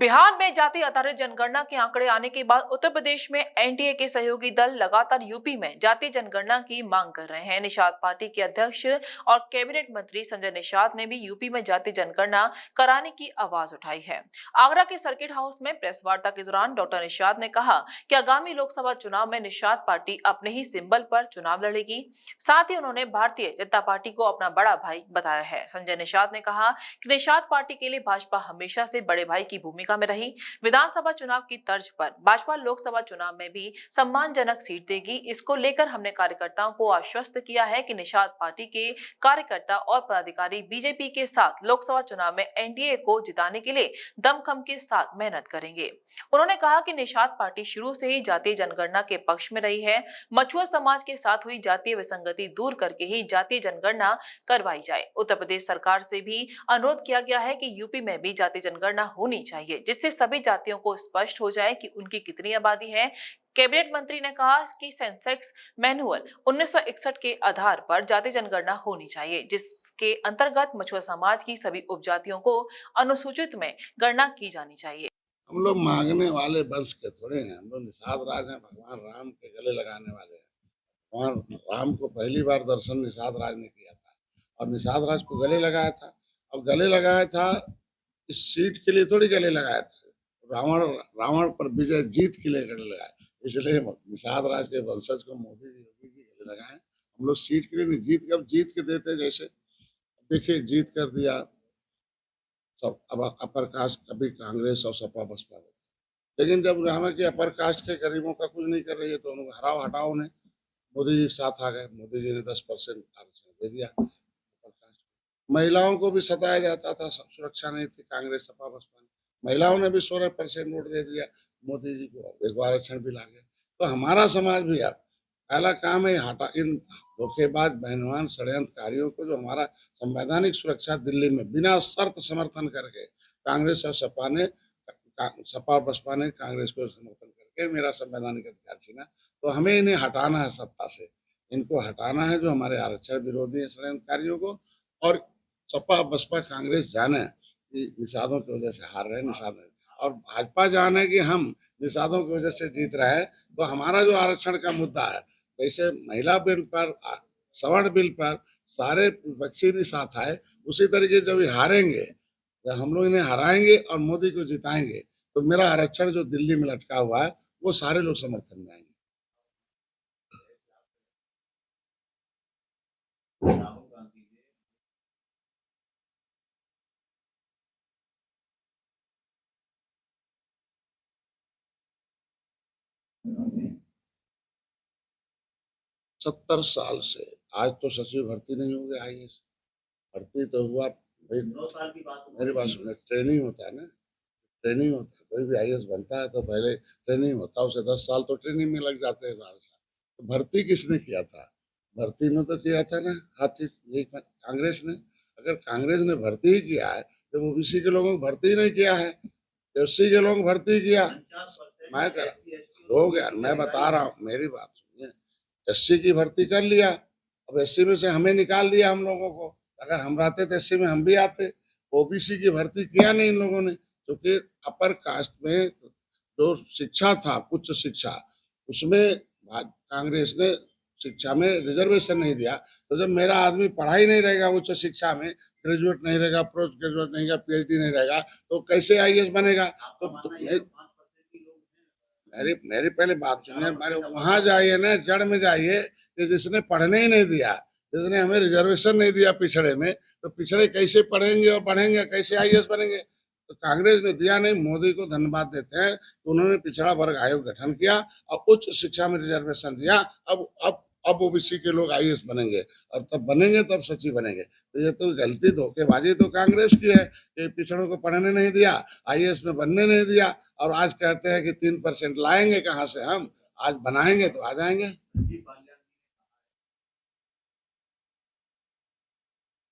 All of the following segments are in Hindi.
बिहार में जाति आधारित जनगणना के आंकड़े आने के बाद उत्तर प्रदेश में एनडीए के सहयोगी दल लगातार यूपी में जाति जनगणना की मांग कर रहे हैं। निषाद पार्टी के अध्यक्ष और कैबिनेट मंत्री संजय निषाद ने भी यूपी में जाति जनगणना कराने की आवाज उठाई है। आगरा के सर्किट हाउस में प्रेस वार्ता के दौरान डॉक्टर निषाद ने कहा कि आगामी लोकसभा चुनाव में निषाद पार्टी अपने ही सिंबल पर चुनाव लड़ेगी। साथ ही उन्होंने भारतीय जनता पार्टी को अपना बड़ा भाई बताया है। संजय निषाद ने कहा कि निषाद पार्टी के लिए भाजपा हमेशा से बड़े भाई की भूमिका में रही। विधानसभा चुनाव की तर्ज पर भाजपा लोकसभा चुनाव में भी सम्मानजनक सीट देगी। इसको लेकर हमने कार्यकर्ताओं को आश्वस्त किया है कि निषाद पार्टी के कार्यकर्ता और पदाधिकारी बीजेपी के साथ लोकसभा चुनाव में एनडीए को जिताने के लिए दमखम के साथ मेहनत करेंगे। उन्होंने कहा कि निषाद पार्टी शुरू से ही जातीय जनगणना के पक्ष में रही है। मछुआ समाज के साथ हुई जातीय विसंगति दूर करके ही जातीय जनगणना करवाई जाए। उत्तर प्रदेश सरकार से भी अनुरोध किया गया है कि यूपी में भी जातीय जनगणना होनी चाहिए, जिससे सभी जातियों को स्पष्ट हो जाए कि उनकी कितनी आबादी है। कैबिनेट मंत्री ने कहा कि सेंसेक्स मैनुअल 1961 के आधार पर जाति जनगणना होनी चाहिए, जिसके अंतर्गत मछुआ समाज की सभी उपजातियों को अनुसूचित में गणना की जानी चाहिए। हम लोग मांगने वाले वंश के थोड़े हैं, हम लोग निषाद राज हैं, भगवान राम के गले लगाने वाले हैं। भगवान राम को पहली बार दर्शन निषाद राज ने किया था और निषाद राज को गले लगाया था। और गले लगाया था इस सीट के लिए थोड़ी गले लगाया था, रावण रावण पर विजय जीत के लिए गले लगाया। इसलिए निषाद राज के वंशज को मोदी जी योगी जी गले लगाए। हम लोग सीट के लिए नहीं, जीत के देते। जैसे देखिए जीत कर दिया सब, अब अपर कास्ट कभी कांग्रेस और सपा बसपा, लेकिन जब हमें कि अपर कास्ट के गरीबों का कुछ नहीं कर रही है तो उनको हटाओ ने मोदी जी के साथ आ गए। मोदी जी ने 10% आरक्षण दे दिया। अपर कास्ट महिलाओं को भी सताया जाता था, सब सुरक्षा नहीं थी कांग्रेस सपा बसपा ने, महिलाओं ने भी 16% वोट दे दिया मोदी जी को, एक आरक्षण भी ला गए। तो हमारा समाज भी अब पहला काम है हटा इन धोखेबाज बहनवान षड्यंत्रकारियों को, जो हमारा संवैधानिक सुरक्षा दिल्ली में बिना शर्त समर्थन करके कांग्रेस और सपा और बसपा ने कांग्रेस को समर्थन करके मेरा संवैधानिक अधिकार छीना। तो हमें इन्हें हटाना है सत्ता से, इनको हटाना है जो हमारे आरक्षण विरोधी है षड्यंत्रकारियों को। और सपा बसपा कांग्रेस जाने कि निषादों की वजह से हार रहे निषाद, और भाजपा जाने कि हम निषादों की वजह से जीत रहे हैं। तो हमारा जो आरक्षण का मुद्दा है, जैसे महिला बिल पर, सवर्ण बिल पर सारे विपक्षी भी साथ आए, उसी तरीके जब ये हारेंगे, जब हम लोग इन्हें हराएंगे और मोदी को जिताएंगे, तो मेरा आरक्षण जो दिल्ली में लटका हुआ है वो सारे लोग समर्थन में आएंगे। 70 साल से आज तो सचिव भर्ती नहीं हो गया, आईएएस भर्ती तो हुआ भाई 9 साल की बात, मेरी बात सुनिए, ट्रेनिंग होता है ना, ट्रेनिंग होता है। कोई भी आईएएस बनता है तो पहले ट्रेनिंग होता है, उसे 10 साल तो ट्रेनिंग में लग जाते हैं, 12 साल। तो भर्ती किसने किया था? भर्ती ने तो किया था ना हाथी, यही कांग्रेस ने। अगर कांग्रेस ने भर्ती ही किया है तो ओबीसी के लोगों को भर्ती नहीं किया है, एससी के लोगों को भर्ती किया। मैं कर हो गया, मैं बता रहा हूँ, मेरी बात सुनिए, एससी की भर्ती कर लिया, अब एससी में से हमें निकाल दिया हम लोगों को। अगर हम रहते तो एससी में हम भी आते। ओबीसी की भर्ती किया नहीं इन लोगों ने, क्योंकि अपर कास्ट में जो शिक्षा था, उच्च शिक्षा, उसमें कांग्रेस ने शिक्षा में रिजर्वेशन नहीं दिया। तो जब मेरा आदमी पढ़ाई नहीं रहेगा उच्च शिक्षा में, ग्रेजुएट नहीं रहेगा, पोस्ट ग्रेजुएट नहीं रहेगा, पीएचडी नहीं रहेगा, तो कैसे आईएएस बनेगा? तो मेरी पहले बात सुनिए, हमारे वहां जाइए ना, जड़ में जाइए कि जिसने पढ़ने ही नहीं दिया, जिसने हमें रिजर्वेशन नहीं दिया पिछड़े में, तो पिछड़े कैसे पढ़ेंगे और बढ़ेंगे, कैसे आईएएस बनेंगे? तो कांग्रेस ने दिया नहीं, मोदी को धन्यवाद देते हैं तो उन्होंने पिछड़ा वर्ग आयोग गठन किया और उच्च शिक्षा में रिजर्वेशन दिया। अब ओबीसी के लोग आईएएस बनेंगे, और तब बनेंगे तब सचिव बनेंगे। तो ये तो गलती, धोखेबाजी तो कांग्रेस की है कि पिछड़ों को पढ़ने नहीं दिया, आईएएस में बनने नहीं दिया, और आज कहते हैं कि 3% लाएंगे कहाँ से, हम आज बनाएंगे तो आ जाएंगे।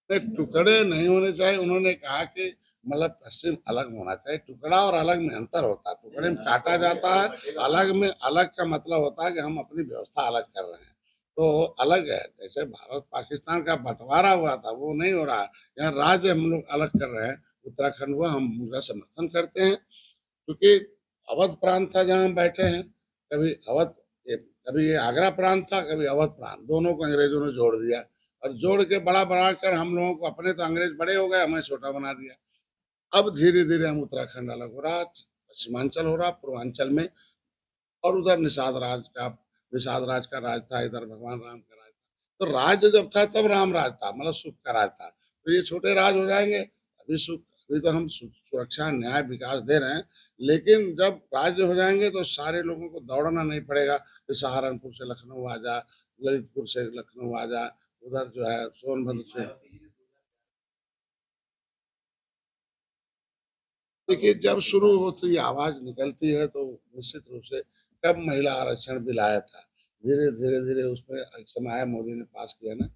टुकड़े नहीं होने चाहिए, उन्होंने कहा कि मतलब पश्चिम अलग होना चाहिए। टुकड़ा और अलग में अंतर होता है, टुकड़े में काटा जाता है, अलग में अलग का मतलब होता है कि हम अपनी व्यवस्था अलग कर रहे हैं, तो अलग है। जैसे भारत पाकिस्तान का बंटवारा हुआ था वो नहीं हो रहा है, यहाँ राज्य हम लोग अलग कर रहे हैं, उत्तराखंड हुआ, हम उनका समर्थन करते हैं। क्योंकि अवध प्रांत था जहाँ हम बैठे हैं, कभी अवध कभी ये आगरा प्रांत था, कभी अवध प्रांत, दोनों को अंग्रेजों ने जोड़ दिया और जोड़ के बड़ा बनाकर हम लोगों को, अपने तो अंग्रेज बड़े हो गए, हमें छोटा बना दिया। अब धीरे धीरे हम उत्तराखंड अलग हो रहा, पश्चिमांचल हो रहा, पूर्वांचल में, और उधर निषाद राज का राज था, इधर भगवान राम का राज था। तो राज्य जब था तब राम राज था, मतलब सुख का राज था। तो ये छोटे राज हो जाएंगे, अभी सुख, अभी तो हम सुरक्षा न्याय विकास दे रहे हैं, लेकिन जब राज्य हो जाएंगे तो सारे लोगों को दौड़ना नहीं पड़ेगा कि सहारनपुर से लखनऊ आ जा, ललितपुर से लखनऊ आ जा, उधर जो है सोनभद्र से। देखिए, जब शुरू होती आवाज निकलती है तो निश्चित रूप से, कब महिला आरक्षण बिल आया था, धीरे धीरे धीरे उसमें एक समय आया, मोदी ने पास किया ना,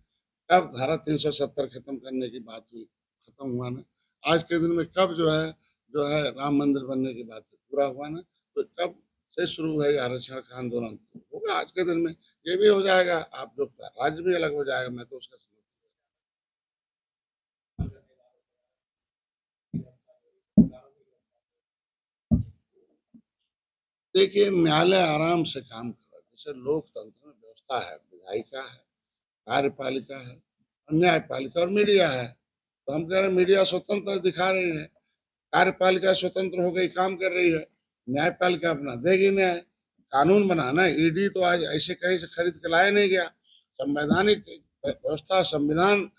कब धारा 370 खत्म करने की बात हुई, खत्म हुआ ना, आज के दिन में कब जो है राम मंदिर बनने की बात पूरा हुआ ना, तो कब से शुरू है आरक्षण का आंदोलन, होगा आज के दिन में, ये भी हो जाएगा, आप जो राज्य भी अलग हो जाएगा, मैं तो उसका देखिए, न्यायालय आराम से काम कर रहा है, जैसे लोकतंत्र में व्यवस्था है, विधायिका है, कार्यपालिका है, और न्यायपालिका और मीडिया है। तो हम कह रहे हैं मीडिया स्वतंत्र दिखा रही है, कार्यपालिका स्वतंत्र हो गई, काम कर रही है, न्यायपालिका अपना देगी न्याय। कानून बनाना है, ईडी तो आज ऐसे कहीं से खरीद के लाया नहीं गया, संवैधानिक व्यवस्था, संविधान,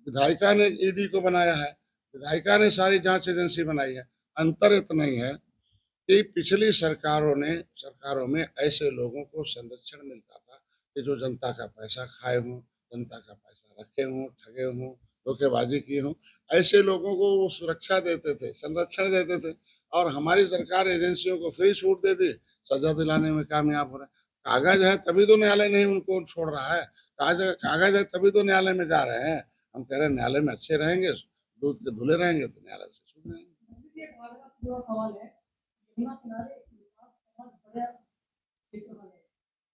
विधायिका ने ईडी को बनाया है, विधायिका ने सारी जांच एजेंसी बनाई है। अंतर इतना ही है कि पिछली सरकारों में ऐसे लोगों को संरक्षण मिलता था कि जो जनता का पैसा खाए हों, जनता का पैसा रखे हों, ठगे हों, धोखेबाजी की हों, ऐसे लोगों को वो सुरक्षा देते थे, संरक्षण देते थे। और हमारी सरकार एजेंसियों को फ्री छूट दे दी, सजा दिलाने में कामयाब हो रहा है। कागज है तभी तो न्यायालय नहीं उनको छोड़ रहा है, कागज है तभी तो न्यायालय में जा रहे हैं। हम कह रहे हैं न्यायालय में अच्छे रहेंगे, दूध के धुले रहेंगे तो न्यायालय से छूट जाएंगे। सवाल है, यमुना किनारे एक विशाल बहुत बड़ा क्षेत्र बने,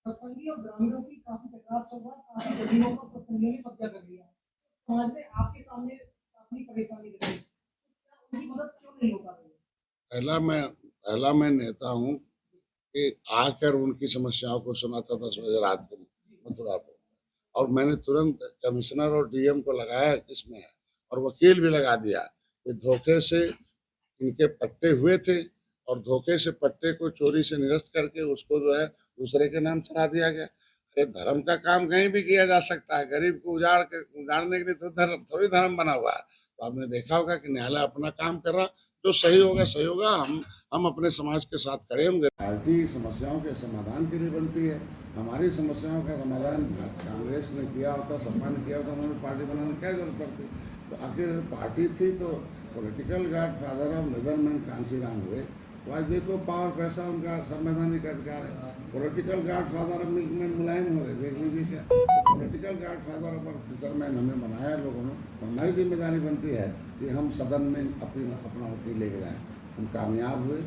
सत्संगी और ग्रामीणों की काफी टकराव चल रहा है, काफी जमीनों को सत्संगियों ने कब्जा कर लिया। समाज में आपके सामने काफी परेशानी दिख रही है, उनकी मदद क्यों नहीं हो पा रही है? पहला मैं नेता हूँ कि आकर उनकी समस्याओं को सुना था 10 बजे रात को मथुरा को, और मैंने तुरंत कमिश्नर और डीएम को लगाया किसमें है, और वकील भी लगा दिया कि धोखे से इनके पट्टे हुए थे, और धोखे से पट्टे को चोरी से निरस्त करके उसको जो है दूसरे के नाम चढ़ा दिया गया। अरे धर्म का काम कहीं भी किया जा सकता है, गरीब को उजाड़ने के लिए तो धर्म थोड़ी धर्म बना हुआ है। तो आपने देखा होगा कि न्यायालय अपना काम कर रहा, जो सही होगा सही होगा, हम अपने समाज के साथ खड़े होंगे। पार्टी समस्याओं के समाधान के लिए बनती है, हमारी समस्याओं का समाधान कांग्रेस ने किया होता, सपा ने किया होता, उन्होंने पार्टी बनाने की क्या जरूरत पड़ती। तो आखिर पार्टी थी तो political godfather of netherman Kanshiram हुए, तो आज देखो पावर पैसा उनका संवैधानिक अधिकार है। Political godfather of milkman Mulayam हो गए, देख लीजिए क्या। Political godfather of fisherman हमें बनाया लोगों ने, तो हमारी जिम्मेदारी बनती है कि हम सदन में अपना वकील लेके जाएं। हम कामयाब हुए,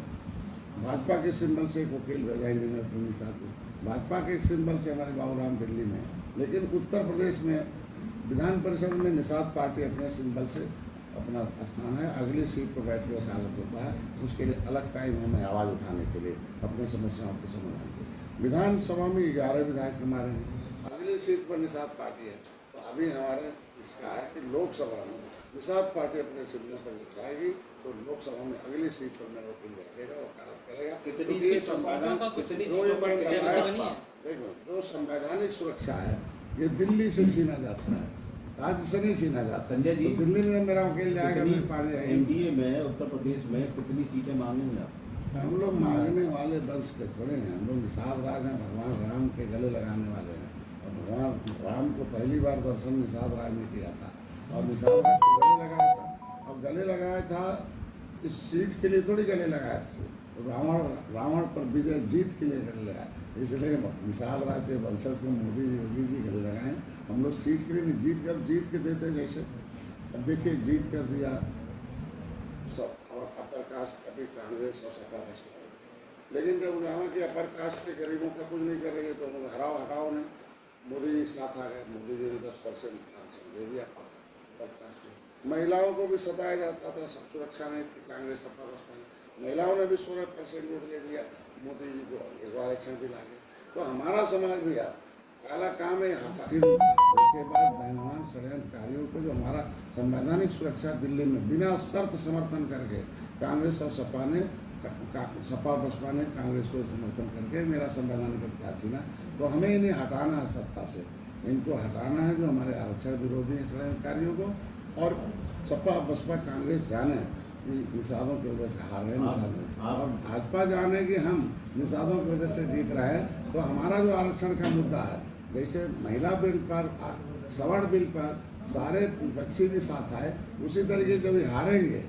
भाजपा के सिंबल से एक वकील भेजा इंजीनियर टूनी साहब को, भाजपा के एक सिंबल से हमारे बाबूराम दिल्ली में, लेकिन उत्तर प्रदेश में विधान परिषद में निषाद पार्टी अपने सिंबल से अपना स्थान है, अगली सीट पर बैठ के वकालत होता है, उसके लिए अलग टाइम हमें आवाज़ उठाने के लिए, अपने समस्याओं के समाधान के लिए। विधानसभा में 11 विधायक हमारे हैं, अगली सीट पर निषाद पार्टी है, तो अभी हमारे इसका है कि लोकसभा में निषाद पार्टी अपने सिंबल पर जाएगी, तो लोकसभा में अगली सीट पर मेरा वकील बैठेगा, वकालत करेगा। देखो, जो संवैधानिक सुरक्षा है ये दिल्ली से छीना जाता है, राज्य से नहीं छीना जाता। संजय जी, तो दिल्ली में मेरा वकील जाएगा, मेरी पार्टी जाएगी। एनडीए में उत्तर प्रदेश में कितनी सीटें मांगेंगे आप? हम लोग मांगने वाले वंश के थोड़े हैं, हम लोग निषाद राज हैं, भगवान राम के गले लगाने वाले हैं, और भगवान राम को पहली बार दर्शन निषाद राज ने किया था, और निषाद राज को गले लगाया था, और गले लगाया था इस सीट के लिए थोड़ी गले लगाया था, रावण पर विजय जीत के लिए गले लगाया, इसलिए निषाद राज के वंशज को मोदी योगी जी गले लगाए। हम लोग सीट के लिए नहीं, जीत के देते जैसे। अब देखिए, जीत कर दिया सब, अपर कास्ट कभी कांग्रेस और सपा बच गए, लेकिन जब जाना कि अपर कास्ट के गरीबों का कुछ नहीं कर रही है, तो उन्होंने हटाओ ने, मोदी जी साथ आ गए, मोदी जी ने 10% आरक्षण दे दिया अपर कास्ट को। महिलाओं को भी सताया जाता था, सब सुरक्षा नहीं थी, कांग्रेस सपा बसपा ने, महिलाओं ने भी 16% वोट दे दिया मोदी जी को, एक आरक्षण भी लागे। तो हमारा समाज भी यार काला काम है यहाँ का। उसके बाद बेईमान षड्यंत्रकारियों को जो हमारा संवैधानिक सुरक्षा दिल्ली में बिना शर्त समर्थन करके कांग्रेस और सपा ने बसपा ने कांग्रेस को समर्थन करके मेरा संवैधानिक अधिकार छीना, तो हमें इन्हें हटाना है सत्ता से। इनको हटाना है जो हमारे आरक्षण विरोधी हैं षड्यंत्रकारियों को, और सपा बसपा कांग्रेस जाने कि निषादों की वजह से हार रहे हैं निषाद, और भाजपा जाने कि हम निषादों की वजह से जीत रहे हैं। तो हमारा जो आरक्षण का मुद्दा है, जैसे महिला बिल पर, सवर्ण बिल पर सारे विपक्षी भी साथ आए, उसी तरीके जब ये हारेंगे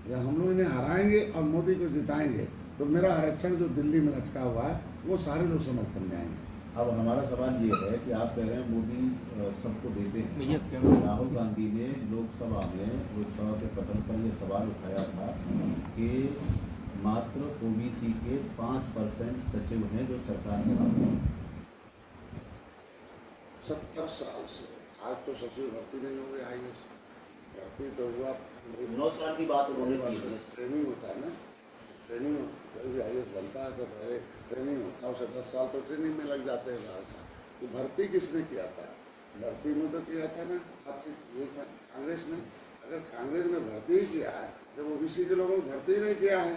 या हम लोग इन्हें हराएंगे और मोदी को जिताएंगे, तो मेरा आरक्षण जो दिल्ली में लटका हुआ है वो सारे लोग समर्थन में आएंगे। अब हमारा सवाल ये है कि आप कह रहे हैं मोदी सबको देते हैं। राहुल गांधी ने लोकसभा के पटल पर ये सवाल उठाया था कि मात्र ओबीसी के 5% सचिव हैं जो सरकार चलाते हैं। 70 साल से आज तो सचिव भर्ती नहीं हो गए, IAS भर्ती तो हुआ 9 साल की बात उन्होंने की है। ट्रेनिंग होता है ना, ट्रेनिंग होता है, कोई भी IAS बनता है तो पहले ट्रेनिंग होता है, उसे 10 साल तो ट्रेनिंग में लग जाते हैं 12 साल। तो भर्ती किसने किया था? भर्ती में तो किया था ना कांग्रेस ने। अगर कांग्रेस ने भर्ती ही किया है, जब OBC के लोगों को भर्ती नहीं किया है,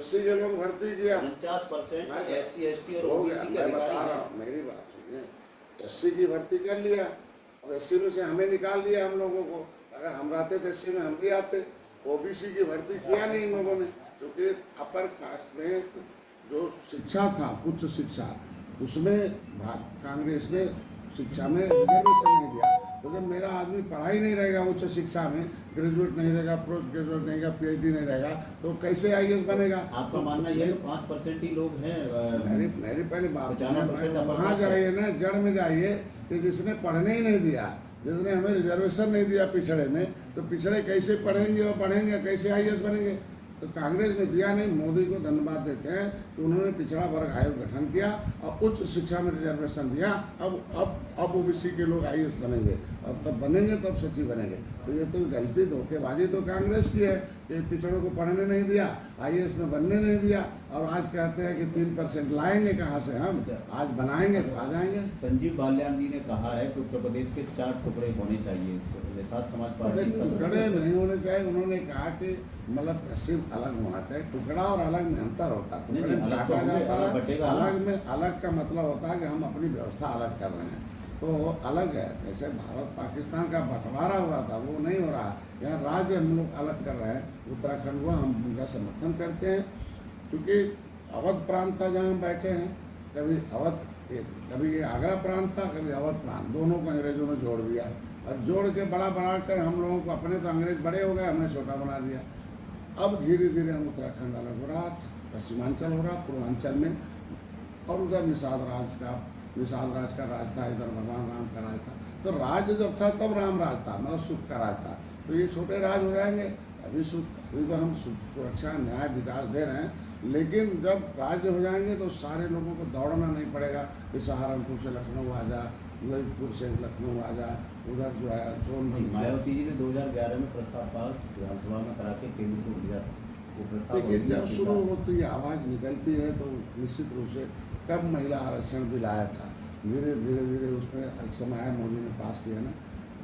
SC के लोग भर्ती किया, 49% SC ST और हो OBC गया। के मैं अधिकारी बता रहा हैं। हूँ, मेरी बात सुनिए, SC की भर्ती कर लिया, अब SC में से हमें निकाल दिया हम लोगों को। अगर हम रहते तो SC में हम भी आते। OBC की भर्ती किया नहीं इन लोगों ने, क्योंकि अपर कास्ट में जो शिक्षा था, उच्च शिक्षा, उसमें कांग्रेस ने शिक्षा में रिजर्वेशन नहीं दिया। तो जब मेरा आदमी पढ़ाई नहीं रहेगा उच्च शिक्षा में, ग्रेजुएट नहीं रहेगा, पोस्ट ग्रेजुएट नहीं रहेगा, PhD नहीं रहेगा, तो कैसे IAS बनेगा? आपका मानना यह 5% ही लोग हैं। मेरी पहले बात 95% वहाँ जाइए ना, जड़ में जाइए कि जिसने पढ़ने ही नहीं दिया, जिसने हमें रिजर्वेशन नहीं दिया पिछड़े में, तो पिछड़े कैसे पढ़ेंगे और पढ़ेंगे, कैसे IAS बनेंगे? तो कांग्रेस ने दिया नहीं। मोदी को धन्यवाद देते हैं कि उन्होंने पिछड़ा वर्ग आयोग गठन किया और उच्च शिक्षा में रिजर्वेशन दिया। अब OBC के लोग IAS बनेंगे, और तब बनेंगे तब सचिव बनेंगे। तो ये तो गलती, धोखेबाजी तो कांग्रेस की है कि पिछड़ों को पढ़ने नहीं दिया, IAS में बनने नहीं दिया, और आज कहते हैं कि 3% लाएंगे कहाँ से, हम आज बनाएंगे तो आ जाएंगे। संजीव बालियान जी ने कहा है कि उत्तर प्रदेश के 4 टुकड़े होने चाहिए। निषाद समाज पार्टी टुकड़े नहीं होने चाहिए। उन्होंने कहा कि मतलब पश्चिम अलग होना चाहिए। टुकड़ा और अलग में अंतर होता है। टुकड़े में काटा जाता है, अलग में अलग का मतलब होता है कि हम अपनी व्यवस्था अलग कर रहे हैं, तो अलग है। जैसे भारत पाकिस्तान का बंटवारा हुआ था, वो नहीं हो रहा। यहाँ राज्य हम लोग अलग कर रहे हैं। उत्तराखंड हुआ, हम उनका समर्थन करते हैं, क्योंकि अवध प्रांत था जहाँ हम बैठे हैं। कभी ये आगरा प्रांत था, कभी अवध प्रांत, दोनों को अंग्रेजों ने जोड़ दिया, और जोड़ के बड़ा कर हम लोगों को, अपने तो अंग्रेज बड़े हो गए, हमें छोटा बना दिया। अब धीरे धीरे हम उत्तराखंड अलग हो रहा, पश्चिमांचल हो रहा, पूर्वांचल में, और उधर निषाद राज का राज था, इधर भगवान राम का राज था। तो राज्य जब था तब राम राज था, मतलब सुख का राज था। तो ये छोटे राज हो जाएंगे। अभी तो हम सुरक्षा, न्याय, विकास दे रहे हैं, लेकिन जब राज्य हो जाएंगे तो सारे लोगों को दौड़ना नहीं पड़ेगा कि सहारनपुर से लखनऊ आ जा, ललितपुर से लखनऊ आ जा, उधर जो है सोनभद्र। मायावती जी ने 2011 में प्रस्ताव पास विधानसभा में करा के केंद्र को भेजा था। वो प्रस्ताव देखिए, जब शुरू होती है, आवाज़ निकलती है, तो निश्चित रूप से कब महिला आरक्षण बिल आया था, धीरे धीरे उसमें एक समय आया, मोदी ने पास किया ना।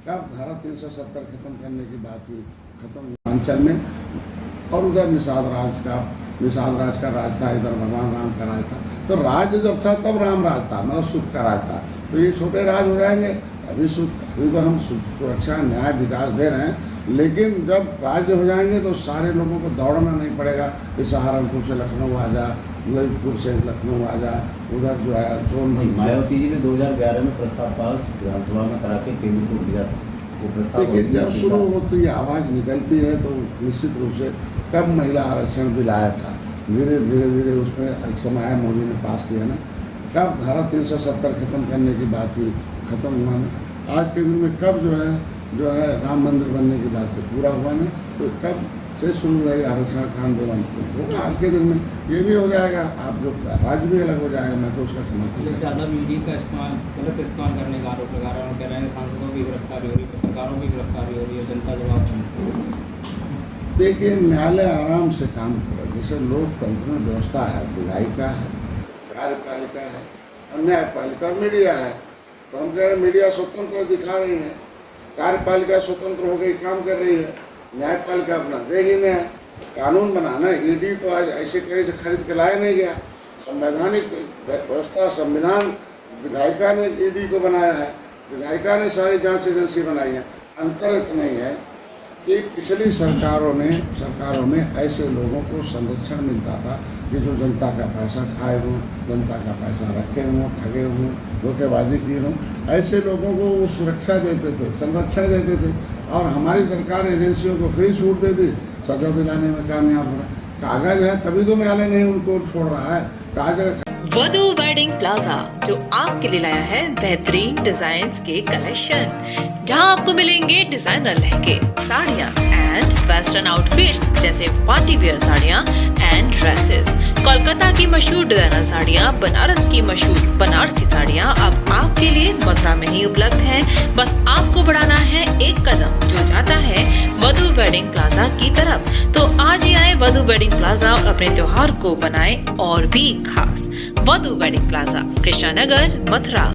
कब धारा 370 खत्म करने की बात हुई, खत्म अंचल में, और उधर निषाद राज का राज था, इधर भगवान राम का राज था। तो राज्य जब था तब राम राज था, मतलब सुख का राज था। तो ये छोटे राज हो जाएंगे। अभी तो हम सुरक्षा, न्याय, विकास दे रहे हैं, लेकिन जब राज्य हो जाएंगे तो सारे लोगों को दौड़ना नहीं पड़ेगा कि सहारनपुर से लखनऊ आ जा, ललितपुर से लखनऊ आ जा, उधर जो है सोनभद्र। मायावती जी ने 2011 में प्रस्ताव पास विधानसभा में करा के केंद्र को भेजा था। वो प्रस्ताव देखिए, जब शुरू होती है, आवाज़ निकलती है, तो निश्चित रूप से कब महिला आरक्षण बिल आया था, धीरे धीरे उसमें एक समय आया, मोदी ने पास किया ना। कब धारा 370 खत्म करने की बात हुई, खत्म हुआ ना। आज के दिन में कब जो है राम मंदिर बनने की बात है, पूरा हुआ ना। तो कब से शुरू हुआ आरक्षण का आंदोलन, तो आज के दिन में ये भी हो जाएगा। आप जो राज्य भी अलग हो जाएगा, मैं तो उसका समर्थन। ज़्यादा मीडिया का गलत इस्तेमाल करने का आरोप लगा रहे हैं, कह रहे हैं सांसदों की गिरफ्तारी हो रही है, पत्रकारों की गिरफ्तारी हो रही है, जनता जवाब। देखिए, न्यायालय आराम से काम करेगी, जैसे लोकतंत्र में व्यवस्था है, विधायिका है, कार्यपालिका है और न्यायपालिका और मीडिया है। तो हम कह रहे हैं मीडिया स्वतंत्र दिखा रही है, कार्यपालिका स्वतंत्र हो गई काम कर रही है, न्यायपालिका अपना देगी नहीं है। कानून बनाना ईडी को आज ऐसे कहीं से खरीद के लाया नहीं गया। संवैधानिक व्यवस्था, संविधान विधायिका ने ईडी को बनाया है, विधायिका ने सारी जांच एजेंसी बनाई है। अंतर इतना ही है कि पिछली सरकारों में ऐसे लोगों को संरक्षण मिलता था कि जो जनता का पैसा खाए हों, जनता का पैसा रखे हों, ठगे हों, धोखेबाजी की हों, ऐसे लोगों को वो सुरक्षा देते थे, संरक्षण देते थे। और हमारी सरकार एजेंसियों को फ्री छूट दे दी, सजा दिलाने में कामयाब हो रहा है। कागज है तभी तो न्यायालय नहीं उनको छोड़ रहा है। कागज वधू वेडिंग प्लाजा जो आपके लिए लाया है बेहतरीन डिजाइन्स के कलेक्शन, जहां आपको मिलेंगे डिजाइनर लहंगे, साड़ियां एंड वेस्टर्न आउटफिट्स जैसे पार्टी वियर साड़ियां एंड ड्रेसेस, कोलकाता की मशहूर डिजाइनर साड़ियां, बनारस की मशहूर बनारसी साड़ियां अब आपके लिए मथुरा में ही उपलब्ध हैं। बस आपको बढ़ाना है एक कदम जो जाता है वधू वेडिंग प्लाजा की तरफ। तो आज ही आए वधू वेडिंग प्लाजा और अपने त्योहार को बनाएं और भी खास। वधू वेडिंग प्लाजा, कृष्णा नगर, मथुरा।